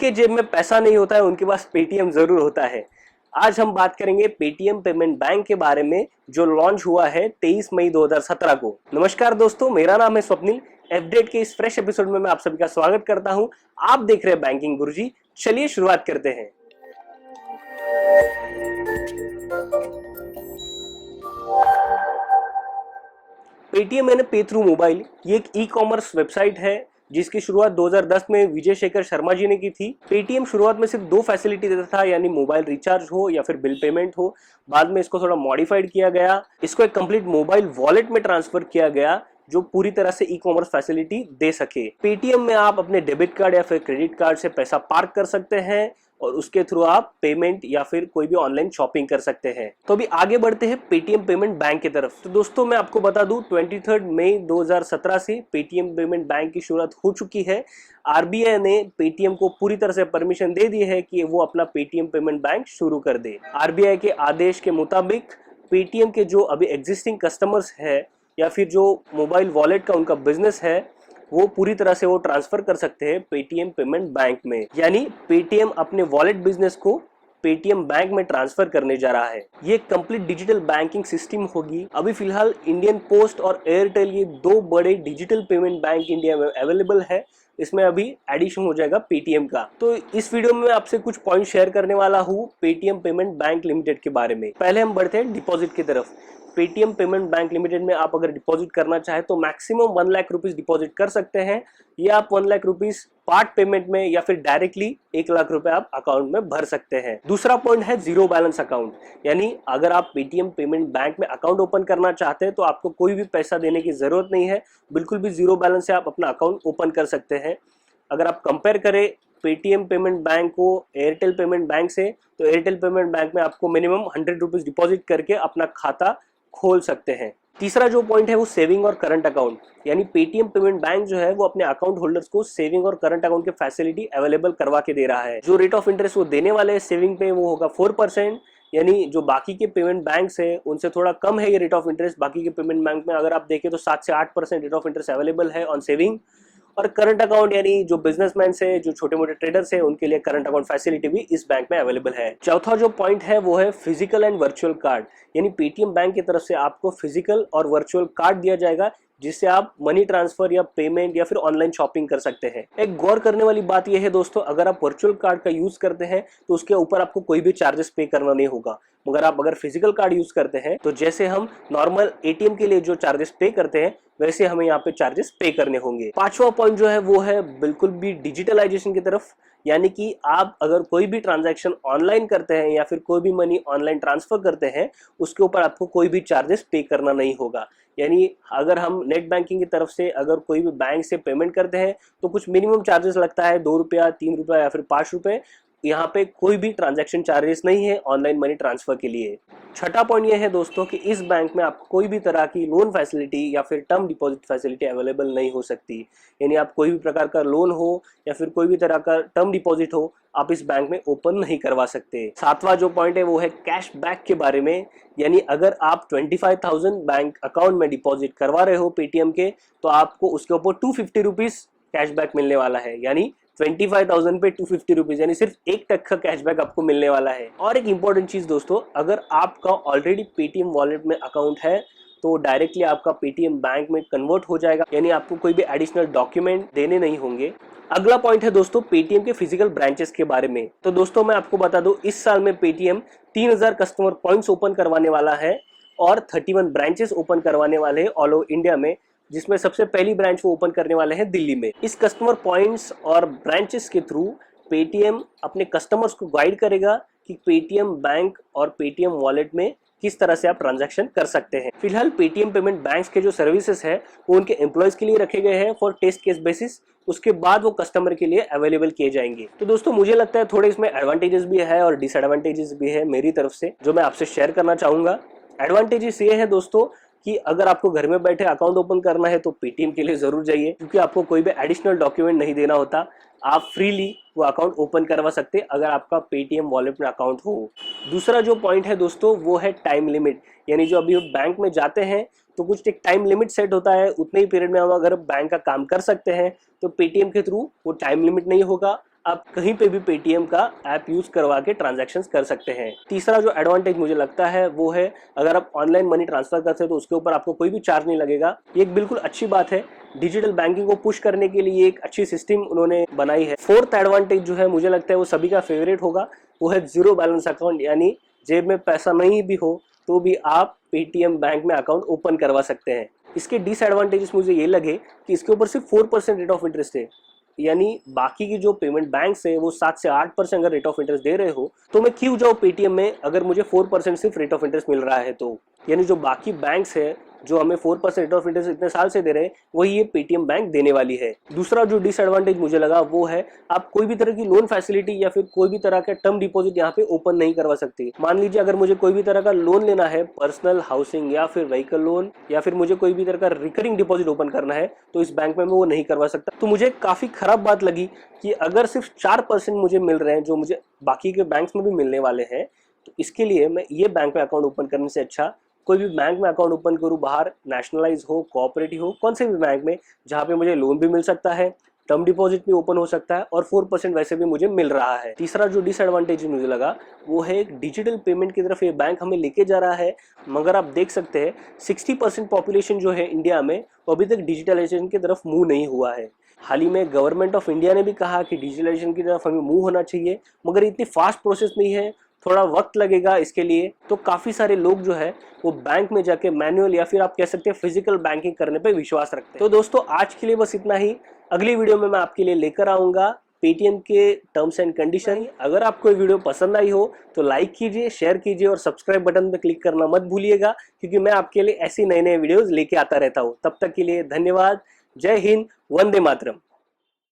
जिनके जेब में पैसा नहीं होता है उनके पास पेटीएम जरूर होता है। आज हम बात करेंगे पेटीएम पेमेंट बैंक के बारे में जो लॉन्च हुआ है 23 मई 2017 को। नमस्कार दोस्तों, मेरा नाम है स्वप्निल। अपडेट के इस फ्रेश एपिसोड में मैं आप सभी का स्वागत करता हूं। आप देख रहे हैं बैंकिंग गुरुजी। चलिए शुरुआत करते हैं। पेटीएम एंड पे थ्रू मोबाइल ये एक ई कॉमर्स वेबसाइट है जिसकी शुरुआत 2010 में विजय शेखर शर्मा जी ने की थी। पेटीएम शुरुआत में सिर्फ दो फैसिलिटी देता था, यानी मोबाइल रिचार्ज हो या फिर बिल पेमेंट हो। बाद में इसको थोड़ा मॉडिफाइड किया गया, इसको एक कंप्लीट मोबाइल वॉलेट में ट्रांसफर किया गया जो पूरी तरह से ई कॉमर्स फैसिलिटी दे सके। पेटीएम में आप अपने डेबिट कार्ड या फिर क्रेडिट कार्ड से पैसा पार्क कर सकते हैं और उसके थ्रू आप पेमेंट या फिर कोई भी ऑनलाइन शॉपिंग कर सकते हैं। तो अभी आगे बढ़ते हैं पेटीएम पेमेंट बैंक की तरफ। तो दोस्तों मैं आपको बता दूं 23 मई 2017 से पेटीएम पेमेंट बैंक की शुरुआत हो चुकी है। आरबीआई ने पेटीएम को पूरी तरह से परमिशन दे दी है कि वो अपना पेटीएम पेमेंट बैंक शुरू कर दे। आरबीआई के आदेश के मुताबिक पेटीएम के जो अभी एग्जिस्टिंग कस्टमर्स है या फिर जो मोबाइल वॉलेट का उनका बिजनेस है वो पूरी तरह से वो ट्रांसफर कर सकते हैं पेटीएम पेमेंट बैंक में। यानी पेटीएम अपने वॉलेट बिजनेस को पेटीएम बैंक में ट्रांसफर करने जा रहा है। ये कंप्लीट डिजिटल बैंकिंग सिस्टम होगी। अभी फिलहाल इंडियन पोस्ट और एयरटेल ये दो बड़े डिजिटल पेमेंट बैंक इंडिया में अवेलेबल है। इसमें अभी एडिशन हो जाएगा पेटीएम का। तो इस वीडियो में मैं आपसे कुछ पॉइंट शेयर करने वाला हूँ पेटीएम पेमेंट बैंक लिमिटेड के बारे में। पहले हम बढ़ते हैं डिपॉजिट की तरफ। पेटीएम पेमेंट बैंक लिमिटेड में आप अगर डिपॉजिट करना चाहे तो मैक्सिमम 1 लाख रुपीस डिपॉजिट कर सकते हैं, या आप 1 लाख रुपीस पार्ट पेमेंट में या फिर डायरेक्टली 1 लाख रुपए आप अकाउंट में भर सकते हैं। दूसरा पॉइंट है जीरो बैलेंस अकाउंट, यानी अगर आप पेटीएम पेमेंट बैंक में अकाउंट ओपन करना चाहते हैं तो आपको कोई भी पैसा देने की जरूरत नहीं है। बिल्कुल भी जीरो बैलेंस से आप अपना अकाउंट ओपन कर सकते हैं। अगर आप कंपेयर करें पेटीएम पेमेंट बैंक को एयरटेल पेमेंट बैंक से, तो एयरटेल पेमेंट बैंक में आपको मिनिमम 100 रुपीज डिपॉजिट करके अपना खाता खोल सकते हैं। तीसरा जो पॉइंट है वो सेविंग और करंट अकाउंट, यानी पेटीएम पेमेंट बैंक जो है वो अपने अकाउंट होल्डर्स को सेविंग और करंट अकाउंट के फैसिलिटी अवेलेबल करवा के दे रहा है। जो रेट ऑफ इंटरेस्ट वो देने वाले हैं सेविंग पे वो होगा 4%, यानी जो बाकी के पेमेंट बैंक्स है उनसे थोड़ा कम है ये रेट ऑफ इंटरेस्ट। बाकी के पेमेंट बैंक में अगर आप देखें तो 7 से 8% रेट ऑफ इंटरेस्ट अवेलेबल है ऑन सेविंग। और करंट अकाउंट यानी जो बिजनेसमैन है, जो छोटे मोटे ट्रेडर्स हैं, उनके लिए करंट अकाउंट फैसिलिटी भी इस बैंक में अवेलेबल है। चौथा जो पॉइंट है वो है फिजिकल एंड वर्चुअल कार्ड, यानी पेटीएम बैंक की तरफ से आपको फिजिकल और वर्चुअल कार्ड दिया जाएगा जिससे आप मनी ट्रांसफर या पेमेंट या फिर ऑनलाइन शॉपिंग कर सकते हैं। एक गौर करने वाली बात यह है दोस्तों, अगर आप वर्चुअल कार्ड का यूज करते हैं तो उसके ऊपर आपको कोई भी चार्जेस पे करना नहीं होगा, मगर आप अगर फिजिकल कार्ड यूज करते हैं तो जैसे हम नॉर्मल एटीएम के लिए जो चार्जेस पे करते हैं वैसे हमें यहाँ पे चार्जेस पे करने होंगे। पांचवा पॉइंट जो है वो है बिल्कुल भी डिजिटलाइजेशन की तरफ, यानी कि आप अगर कोई भी ट्रांजैक्शन ऑनलाइन करते हैं या फिर कोई भी मनी ऑनलाइन ट्रांसफर करते हैं उसके ऊपर आपको कोई भी चार्जेस पे करना नहीं होगा। यानी अगर हम नेट बैंकिंग की तरफ से अगर कोई भी बैंक से पेमेंट करते हैं तो कुछ मिनिमम चार्जेस लगता है, 2 रुपया, 3 रुपया या फिर 5 रुपए। यहाँ पे कोई भी ट्रांजैक्शन चार्जेस नहीं है ऑनलाइन मनी ट्रांसफर के लिए। छठा पॉइंट ये है दोस्तों कि इस बैंक में आपको कोई भी तरह की लोन फैसिलिटी या फिर टर्म डिपॉजिट फैसिलिटी अवेलेबल नहीं हो सकती, यानी आप कोई भी प्रकार का लोन हो या फिर कोई भी तरह का टर्म डिपॉजिट हो आप इस बैंक में ओपन नहीं करवा सकते। सातवां जो पॉइंट है वो है कैश बैक के बारे में, यानी अगर आप 25,000 बैंक अकाउंट में डिपॉजिट करवा रहे हो पेटीएम के तो आपको उसके ऊपर 250 रुपीज कैशबैक मिलने वाला है। यानी 25,000 पे 250 रुपीज, यानी सिर्फ 1% का कैशबैक आपको मिलने वाला है। और एक इंपॉर्टेंट चीज दोस्तों, अगर आपका ऑलरेडी पेटीएम वॉलेट में अकाउंट है तो डायरेक्टली आपका पेटीएम बैंक में कन्वर्ट हो जाएगा, यानी आपको कोई भी एडिशनल डॉक्यूमेंट देने नहीं होंगे। अगला पॉइंट है दोस्तों पेटीएम के फिजिकल ब्रांचेस के बारे में। तो दोस्तों मैं आपको बता दूं इस साल में पेटीएम 3000 कस्टमर पॉइंट्स ओपन करवाने वाला है और 31 ब्रांचेस ओपन करवाने वाले हैं ऑल ओवर इंडिया में, जिसमें सबसे पहली ब्रांच वो ओपन करने वाले हैं दिल्ली में। इस कस्टमर पॉइंट्स और ब्रांचेस के थ्रू पेटीएम अपने कस्टमर्स को गाइड करेगा कि पेटीएम बैंक और पेटीएम वॉलेट में किस तरह से आप ट्रांजैक्शन कर सकते हैं। फिलहाल पेटीएम पेमेंट बैंक्स के जो सर्विसेज है वो उनके एम्प्लॉयज के लिए रखे गए हैं फॉर टेस्ट केस बेसिस, उसके बाद वो कस्टमर के लिए अवेलेबल किए जाएंगे। तो दोस्तों मुझे लगता है थोड़े इसमें एडवांटेजेस भी है और डिसएडवांटेजेस भी है मेरी तरफ से जो मैं आपसे शेयर करना चाहूंगा। एडवांटेजेस ये है दोस्तों कि अगर आपको घर में बैठे अकाउंट ओपन करना है तो पेटीएम के लिए जरूर जाइए, क्योंकि आपको कोई भी एडिशनल डॉक्यूमेंट नहीं देना होता। आप फ्रीली वो अकाउंट ओपन करवा सकते हैं अगर आपका पेटीएम वॉलेट में अकाउंट हो। दूसरा जो पॉइंट है दोस्तों वो है टाइम लिमिट, यानी जो अभी बैंक में जाते हैं तो कुछ एक टाइम लिमिट सेट होता है, उतने ही पीरियड में हम अगर बैंक का काम कर सकते हैं। तो पेटीएम के थ्रू वो टाइम लिमिट नहीं होगा, आप कहीं पे भी पेटीएम का ऐप यूज करवा के ट्रांजैक्शंस कर सकते हैं। तीसरा जो एडवांटेज मुझे लगता है वो है, अगर आप ऑनलाइन मनी ट्रांसफर करते हैं तो उसके ऊपर आपको कोई भी चार्ज नहीं लगेगा। ये एक बिल्कुल अच्छी बात है। डिजिटल बैंकिंग को पुश करने के लिए एक अच्छी सिस्टम उन्होंने बनाई है। फोर्थ एडवांटेज जो है मुझे लगता है वो सभी का फेवरेट होगा, वो है जीरो बैलेंस अकाउंट, यानी जेब में पैसा नहीं भी हो तो भी आप पेटीएम बैंक में अकाउंट ओपन करवा सकते हैं। इसके डिसएडवांटेजेस मुझे ये लगे कि इसके ऊपर सिर्फ 4% रेट ऑफ इंटरेस्ट है, यानी बाकी की जो पेमेंट बैंक्स है वो 7 से 8% अगर रेट ऑफ इंटरेस्ट दे रहे हो तो मैं क्यों जाऊँ पेटीएम में अगर मुझे 4% सिर्फ रेट ऑफ इंटरेस्ट मिल रहा है तो। यानी जो बाकी बैंक्स है जो हमें 4% रेट ऑफ इंटरेस्ट इतने साल से दे रहे हैं वही ये पेटीएम बैंक देने वाली है। दूसरा जो डिसएडवांटेज मुझे लगा वो है, आप कोई भी तरह की लोन फैसिलिटी या फिर कोई भी तरह का टर्म डिपॉजिट यहाँ पे ओपन नहीं करवा सकती। मान लीजिए अगर मुझे कोई भी तरह का लोन लेना है, पर्सनल, हाउसिंग या फिर व्हीकल लोन, या फिर मुझे कोई भी तरह का रिकरिंग डिपॉजिट ओपन करना है तो इस बैंक में मैं वो नहीं करवा सकता। तो मुझे काफी खराब बात लगी कि अगर सिर्फ 4% मुझे मिल रहे हैं जो मुझे बाकी के बैंक्स में भी मिलने वाले हैं, तो इसके लिए मैं ये बैंक में अकाउंट ओपन करने से अच्छा कोई भी बैंक में अकाउंट ओपन करूं, बाहर नेशनलाइज हो, कोऑपरेटिव हो, कौन से भी बैंक में जहां पे मुझे लोन भी मिल सकता है, टर्म डिपॉजिट भी ओपन हो सकता है और 4% वैसे भी मुझे मिल रहा है। तीसरा जो डिसएडवांटेज मुझे लगा वो है एक डिजिटल पेमेंट की तरफ ये बैंक हमें लेके जा रहा है, मगर आप देख सकते हैं 60% पॉपुलेशन जो है इंडिया में वो अभी तक डिजिटलाइजेशन की तरफ मूव नहीं हुआ है। हाल ही में गवर्नमेंट ऑफ इंडिया ने भी कहा कि डिजिटलाइजेशन की तरफ हमें मूव होना चाहिए, मगर इतनी फास्ट प्रोसेस नहीं है, थोड़ा वक्त लगेगा इसके लिए। तो काफ़ी सारे लोग जो है वो बैंक में जाके मैनुअल या फिर आप कह सकते हैं फिजिकल बैंकिंग करने पे विश्वास रखते हैं। तो दोस्तों आज के लिए बस इतना ही। अगली वीडियो में मैं आपके लिए लेकर आऊँगा पेटीएम के टर्म्स एंड कंडीशन। अगर आपको ये वीडियो पसंद आई हो तो लाइक कीजिए, शेयर कीजिए और सब्सक्राइब बटन पर क्लिक करना मत भूलिएगा, क्योंकि मैं आपके लिए ऐसी नई नई वीडियोज़ लेके आता रहता हूँ। तब तक के लिए धन्यवाद। जय हिंद, वंदे मातरम।